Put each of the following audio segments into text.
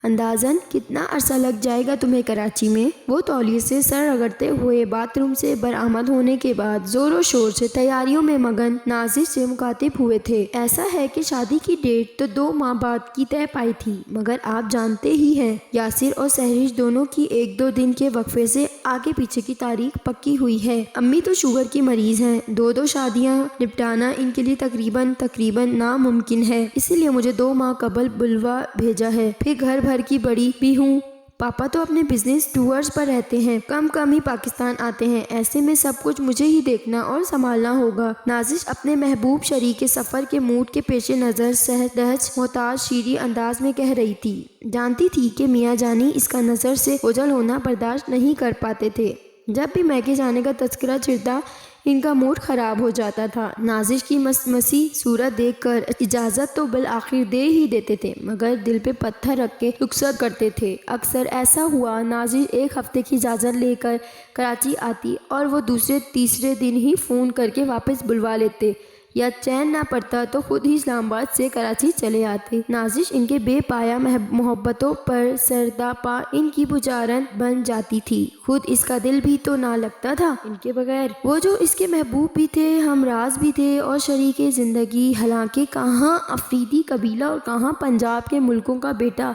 اندازاً کتنا عرصہ لگ جائے گا تمہیں کراچی میں؟ وہ تولیے سے سر رگڑتے ہوئے باتھ روم سے برآمد ہونے کے بعد زور و شور سے تیاریوں میں مگن نازش سے مخاطب ہوئے تھے۔ ایسا ہے کہ شادی کی ڈیٹ تو 2 ماہ بعد کی طے پائی تھی، مگر آپ جانتے ہی ہیں یاسر اور سہرش دونوں کی 1-2 دن کے وقفے سے آگے پیچھے کی تاریخ پکی ہوئی ہے۔ امی تو شوگر کی مریض ہیں، 2 شادیاں نپٹانا ان کے لیے تقریباً ناممکن ہے، اسی لیے مجھے 2 ماہ قبل بلوا بھیجا ہے۔ پھر گھر بھر کی بڑی بھی ہوں، پاپا تو اپنے بزنس ٹورز پر رہتے ہیں، کم ہی پاکستان آتے ہیں، ایسے میں سب کچھ مجھے ہی دیکھنا اور سنبھالنا ہوگا۔ نازش اپنے محبوب شریک سفر کے موڈ کے پیش نظر سہج محتاط شیریں انداز میں کہہ رہی تھی۔ جانتی تھی کہ میاں جانی اس کا نظر سے اوجھل ہونا برداشت نہیں کر پاتے تھے۔ جب بھی میکے جانے کا تذکرہ چھڑتا ان کا موڈ خراب ہو جاتا تھا۔ نازش کی مسمسی صورت دیکھ کر اجازت تو بالآخر دے ہی دیتے تھے، مگر دل پہ پتھر رکھ کے رخصت کرتے تھے۔ اکثر ایسا ہوا نازش 1 ہفتے کی اجازت لے کر کراچی آتی اور وہ دوسرے تیسرے دن ہی فون کر کے واپس بلوا لیتے، یا چین نہ پڑتا تو خود ہی اسلام آباد سے کراچی چلے آتے۔ نازش ان کے بے پایہ محبتوں پر سردا پا ان کی بجھارن بن جاتی تھی، خود اس کا دل بھی تو نہ لگتا تھا ان کے بغیر۔ وہ جو اس کے محبوب بھی تھے، ہمراز بھی تھے اور شریک زندگی، حالانکہ کہاں افریدی قبیلہ اور کہاں پنجاب کے ملکوں کا بیٹا،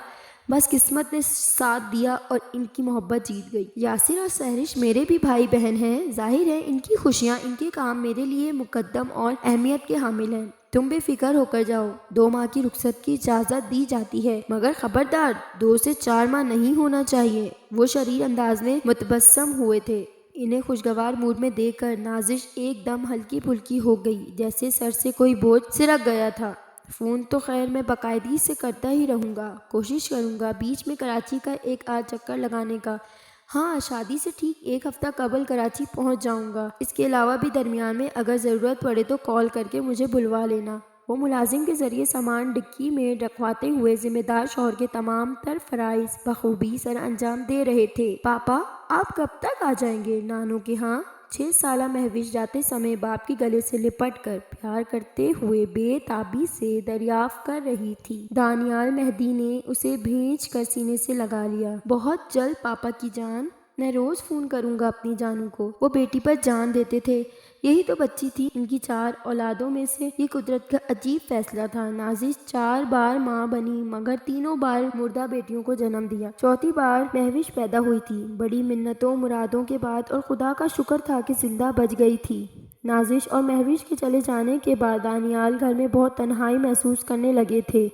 بس قسمت نے ساتھ دیا اور ان کی محبت جیت گئی۔ یاسر اور سہرش میرے بھی بھائی بہن ہیں، ظاہر ہے ان کی خوشیاں، ان کے کام میرے لیے مقدم اور اہمیت کے حامل ہیں۔ تم بے فکر ہو کر جاؤ، 2 ماہ کی رخصت کی اجازت دی جاتی ہے، مگر خبردار 2 سے 4 ماہ نہیں ہونا چاہیے۔ وہ شریر انداز میں متبسم ہوئے تھے۔ انہیں خوشگوار موڈ میں دیکھ کر نازش ایک دم ہلکی پھلکی ہو گئی، جیسے سر سے کوئی بوجھ سرک گیا تھا۔ فون تو خیر میں باقاعدگی سے کرتا ہی رہوں گا، کوشش کروں گا بیچ میں کراچی کا 1 آدھ چکر لگانے کا۔ ہاں، شادی سے ٹھیک 1 ہفتہ قبل کراچی پہنچ جاؤں گا۔ اس کے علاوہ بھی درمیان میں اگر ضرورت پڑے تو کال کر کے مجھے بلوا لینا۔ وہ ملازم کے ذریعے سامان ڈکی میں رکھواتے ہوئے ذمہ دار شوہر کے تمام تر فرائض بخوبی سر انجام دے رہے تھے۔ پاپا آپ کب تک آ جائیں گے نانو کے ہاں؟ 6 سالہ مہوش جاتے سمے باپ کی گلے سے لپٹ کر پیار کرتے ہوئے بے تابی سے دریافت کر رہی تھی۔ دانیال مہدی نے اسے بھینچ کر سینے سے لگا لیا۔ بہت جلد پاپا کی جان، میں روز فون کروں گا اپنی جانو کو۔ وہ بیٹی پر جان دیتے تھے، یہی تو بچی تھی ان کی 4 اولادوں میں سے۔ یہ قدرت کا عجیب فیصلہ تھا۔ نازش 4 بار ماں بنی، مگر تینوں بار مردہ بیٹیوں کو جنم دیا۔ چوتھی بار مہوش پیدا ہوئی تھی، بڑی منتوں مرادوں کے بعد، اور خدا کا شکر تھا کہ زندہ بچ گئی تھی۔ نازش اور مہوش کے چلے جانے کے بعد دانیال گھر میں بہت تنہائی محسوس کرنے لگے تھے۔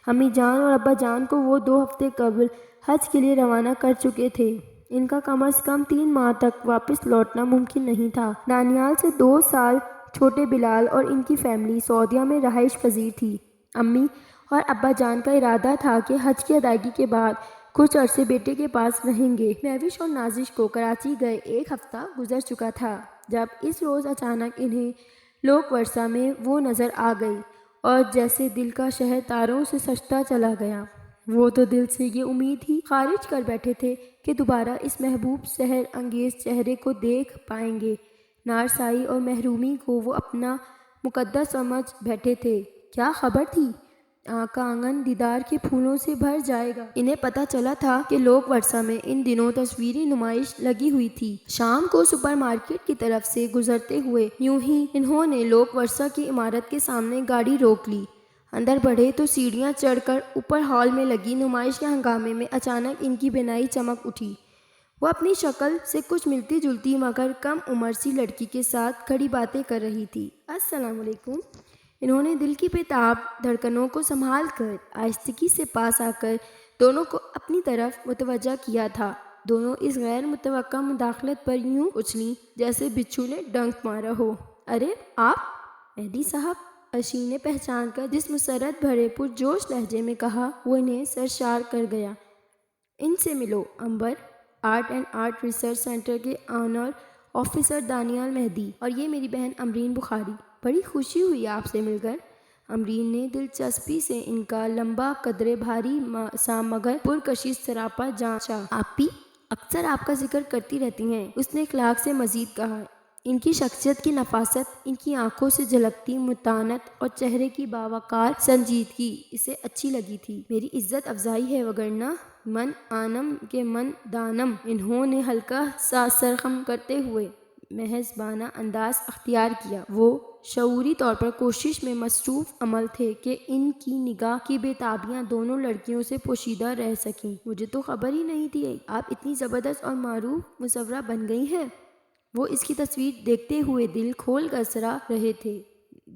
امی جان اور ابا جان کو وہ 2 ہفتے قبل حج کے لیے روانہ کر چکے تھے۔ ان کا کم از کم 3 ماہ تک واپس لوٹنا ممکن نہیں تھا۔ دانیال سے 2 سال چھوٹے بلال اور ان کی فیملی سعودیہ میں رہائش پذیر تھی۔ امی اور ابا جان کا ارادہ تھا کہ حج کی ادائیگی کے بعد کچھ عرصے بیٹے کے پاس رہیں گے۔ مہوش اور نازش کو کراچی گئے 1 ہفتہ گزر چکا تھا جب اس روز اچانک انہیں لوک ورثہ میں وہ نظر آ گئی، اور جیسے دل کا شہر تاروں سے سجتا چلا گیا۔ وہ تو دل سے یہ امید ہی خارج کر بیٹھے تھے کہ دوبارہ اس محبوب سحر انگیز چہرے کو دیکھ پائیں گے۔ نارسائی اور محرومی کو وہ اپنا مقدس سمجھ بیٹھے تھے۔ کیا خبر تھی؟ کا آنگن دیدار کے پھولوں سے بھر جائے گا۔ انہیں پتہ چلا تھا کہ لوک ورثہ میں ان دنوں تصویری نمائش لگی ہوئی تھی۔ شام کو سپر مارکیٹ کی طرف سے گزرتے ہوئے یوں ہی انہوں نے لوک ورثہ کی عمارت کے سامنے گاڑی روک لی۔ اندر بڑھے تو سیڑھیاں چڑھ کر اوپر ہال میں لگی نمائش کے ہنگامے میں اچانک ان کی بینائی چمک اٹھی۔ وہ اپنی شکل سے کچھ ملتی جلتی مگر کم عمر سی لڑکی کے ساتھ کھڑی باتیں کر رہی تھی۔ السلام علیکم۔ انہوں نے دل کی بے تاب دھڑکنوں کو سنبھال کر آہستگی سے پاس آ کر دونوں کو اپنی طرف متوجہ کیا تھا۔ دونوں اس غیر متوقع مداخلت پر یوں اچھلیں جیسے بچھو نے ڈنک مارا ہو۔ ارے آپ مہدی صاحب! اشی نے پہچان کر جس مسرت بھرے پرجوش لہجے میں کہا، وہ انہیں سرشار کر گیا۔ ان سے ملو، Amber art and art research centre کے آنر آفیسر دانیال مہدی، اور یہ میری بہن امرین بخاری۔ بڑی خوشی ہوئی آپ سے مل کر۔ امرین نے دلچسپی سے ان کا لمبا قدرے بھاری سا مگر پرکشش سراپا جانچا۔ آپی اکثر آپ کا ذکر کرتی رہتی ہیں، اس نے اخلاق سے مزید کہا۔ ان کی شخصیت کی نفاست، ان کی آنکھوں سے جھلکتی متانت اور چہرے کی باوقار سنجیدگی اسے اچھی لگی تھی۔ میری عزت افزائی ہے، وگرنہ من آنم کے من دانم۔ انہوں نے ہلکا سا سرخم کرتے ہوئے محضبانہ انداز اختیار کیا۔ وہ شعوری طور پر کوشش میں مصروف عمل تھے کہ ان کی نگاہ کی بے تابیاں دونوں لڑکیوں سے پوشیدہ رہ سکیں۔ مجھے تو خبر ہی نہیں تھی آپ اتنی زبردست اور معروف مصورہ بن گئی ہیں۔ وہ اس کی تصویر دیکھتے ہوئے دل کھول کر سرا رہے تھے۔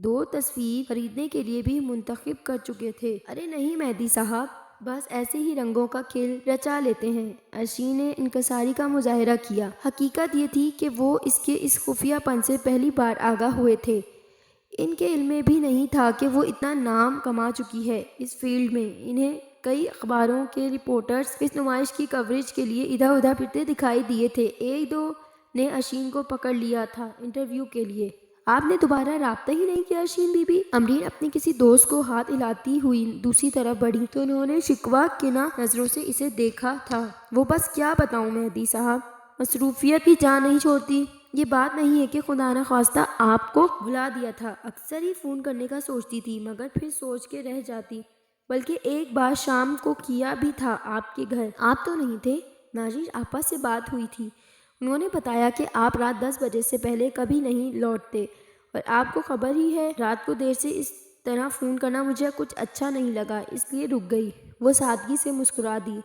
2 تصویر خریدنے کے لیے بھی منتخب کر چکے تھے۔ ارے نہیں مہدی صاحب، بس ایسے ہی رنگوں کا کھیل رچا لیتے ہیں۔ ارشی نے انکساری کا مظاہرہ کیا۔ حقیقت یہ تھی کہ وہ اس کے اس خفیہ پن سے پہلی بار آگاہ ہوئے تھے۔ ان کے علم میں بھی نہیں تھا کہ وہ اتنا نام کما چکی ہے اس فیلڈ میں۔ انہیں کئی اخباروں کے رپورٹرز اس نمائش کی کوریج کے لیے ادھر ادھر پھرتے دکھائی دیے تھے۔ 1-2 نے اشین کو پکڑ لیا تھا انٹرویو کے لیے۔ آپ نے دوبارہ رابطہ ہی نہیں کیا اشین بی بی؟ امرین اپنی کسی دوست کو ہاتھ ہلاتی ہوئی دوسری طرف بڑھی تو انہوں نے شکوہ کنا نظروں سے اسے دیکھا تھا۔ وہ بس کیا بتاؤں مہدی صاحب، مصروفیت کی جان نہیں چھوڑتی۔ یہ بات نہیں ہے کہ خدا نخواستہ آپ کو بھلا دیا تھا، اکثر ہی فون کرنے کا سوچتی تھی مگر پھر سوچ کے رہ جاتی، بلکہ ایک بار شام کو کیا بھی تھا آپ کے گھر۔ آپ تو نہیں تھے۔ ناجیش آپا سے بات ہوئی تھی، انہوں نے بتایا کہ آپ رات 10 بجے سے پہلے کبھی نہیں لوٹتے، اور آپ کو خبر ہی ہے رات کو دیر سے اس طرح فون کرنا مجھے کچھ اچھا نہیں لگا، اس لیے رک گئی۔ وہ سادگی سے مسکرا دی۔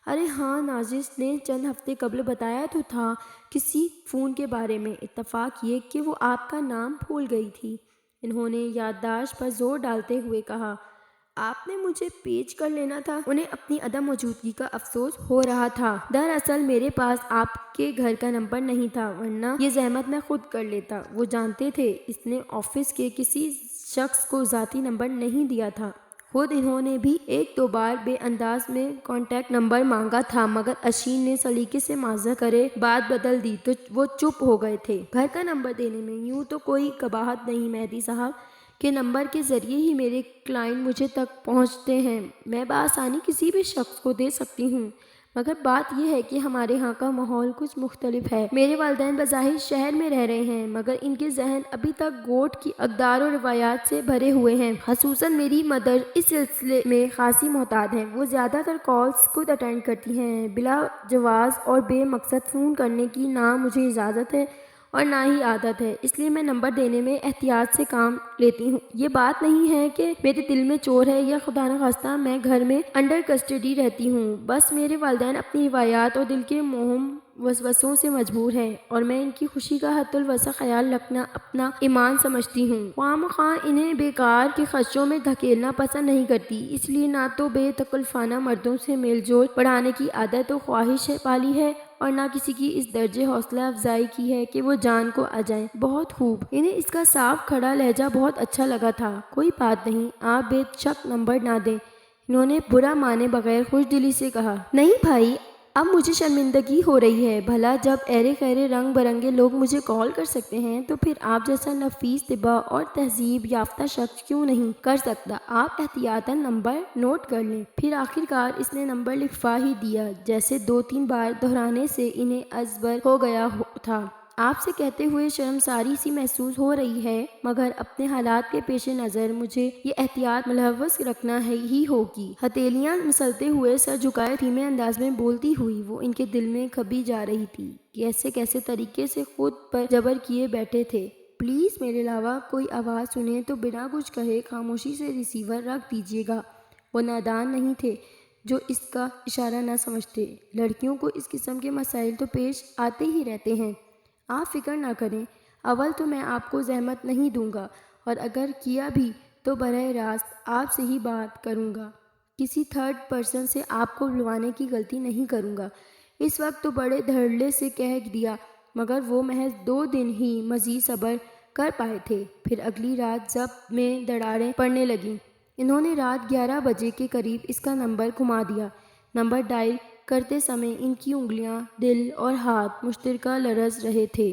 ارے ہاں، ناجش نے چند ہفتے قبل بتایا تو تھا کسی فون کے بارے میں، اتفاق یہ کہ وہ آپ کا نام بھول گئی تھی۔ انہوں نے یادداشت پر زور ڈالتے ہوئے کہا، آپ نے مجھے پیچ کر لینا تھا۔ انہیں اپنی عدم موجودگی کا افسوس ہو رہا تھا۔ دراصل میرے پاس آپ کے گھر کا نمبر نہیں تھا، ورنہ یہ زحمت میں خود کر لیتا۔ وہ جانتے تھے اس نے آفس کے کسی شخص کو ذاتی نمبر نہیں دیا تھا۔ خود انہوں نے بھی 1-2 بار بے انداز میں کانٹیکٹ نمبر مانگا تھا، مگر اشین نے سلیقے سے معذرت کرے بات بدل دی تو وہ چپ ہو گئے تھے۔ گھر کا نمبر دینے میں یوں تو کوئی قباحت نہیں مہدی صاحب، کہ نمبر کے ذریعے ہی میرے کلائنٹ مجھے تک پہنچتے ہیں۔ میں بآسانی کسی بھی شخص کو دے سکتی ہوں، مگر بات یہ ہے کہ ہمارے ہاں کا ماحول کچھ مختلف ہے۔ میرے والدین بظاہر شہر میں رہ رہے ہیں، مگر ان کے ذہن ابھی تک گوٹ کی اقدار و روایات سے بھرے ہوئے ہیں۔ خصوصاً میری مدر اس سلسلے میں خاصی محتاط ہیں۔ وہ زیادہ تر کالز خود اٹینڈ کرتی ہیں۔ بلا جواز اور بے مقصد فون کرنے کی نہ مجھے اجازت ہے اور نہ ہی عادت ہے، اس لیے میں نمبر دینے میں احتیاط سے کام لیتی ہوں۔ یہ بات نہیں ہے کہ میرے دل میں چور ہے یا خدا نخواستہ میں گھر میں انڈر کسٹڈی رہتی ہوں، بس میرے والدین اپنی روایات اور دل کے موہم وسوسوں سے مجبور ہیں، اور میں ان کی خوشی کا حت الوسع خیال رکھنا اپنا ایمان سمجھتی ہوں۔ خواہ مخواہ انہیں بیکار کے خدشوں میں دھکیلنا پسند نہیں کرتی، اس لیے نہ تو بے تکلفانہ مردوں سے میل جول بڑھانے کی عادت و خواہش پالی ہے، اور نہ کسی کی اس درجے حوصلہ افزائی کی ہے کہ وہ جان کو آ جائیں۔ بہت خوب۔ انہیں اس کا صاف کھڑا لہجہ بہت اچھا لگا تھا۔ کوئی بات نہیں، آپ بے شک نمبر نہ دیں، انہوں نے برا مانے بغیر خوش دلی سے کہا۔ نہیں بھائی، اب مجھے شرمندگی ہو رہی ہے۔ بھلا جب ایرے خیرے رنگ برنگے لوگ مجھے کال کر سکتے ہیں تو پھر آپ جیسا نفیس طبع اور تہذیب یافتہ شخص کیوں نہیں کر سکتا؟ آپ احتیاطاً نمبر نوٹ کر لیں۔ پھر آخرکار اس نے نمبر لکھوا ہی دیا، جیسے 2-3 بار دہرانے سے انہیں ازبر ہو گیا تھا۔ آپ سے کہتے ہوئے شرمساری سی محسوس ہو رہی ہے، مگر اپنے حالات کے پیش نظر مجھے یہ احتیاط ملحوظ رکھنا ہی ہوگی۔ ہتھیلیاں مسلتے ہوئے سر جھکائے دھیمے انداز میں بولتی ہوئی وہ ان کے دل میں کھبی جا رہی تھی، کیسے کیسے طریقے سے خود پر جبر کیے بیٹھے تھے۔ پلیز میرے علاوہ کوئی آواز سنیں تو بنا کچھ کہے خاموشی سے ریسیور رکھ دیجیے گا۔ وہ نادان نہیں تھے جو اس کا اشارہ نہ سمجھتے۔ لڑکیوں کو اس قسم کے مسائل تو پیش آتے ہی رہتے ہیں، آپ فکر نہ کریں۔ اول تو میں آپ کو زحمت نہیں دوں گا، اور اگر کیا بھی تو براہ راست آپ سے ہی بات کروں گا، کسی تھرڈ پرسن سے آپ کو بلوانے کی غلطی نہیں کروں گا۔ اس وقت تو بڑے دھڑلے سے کہہ دیا، مگر وہ محض 2 دن ہی مزید صبر کر پائے تھے۔ پھر اگلی رات ضبط میں دراڑیں پڑنے لگیں۔ انہوں نے رات 11 بجے کے قریب اس کا نمبر گھما دیا۔ نمبر ڈائل کرتے سمے ان کی انگلیاں، دل اور ہاتھ مشترکہ لرز رہے تھے۔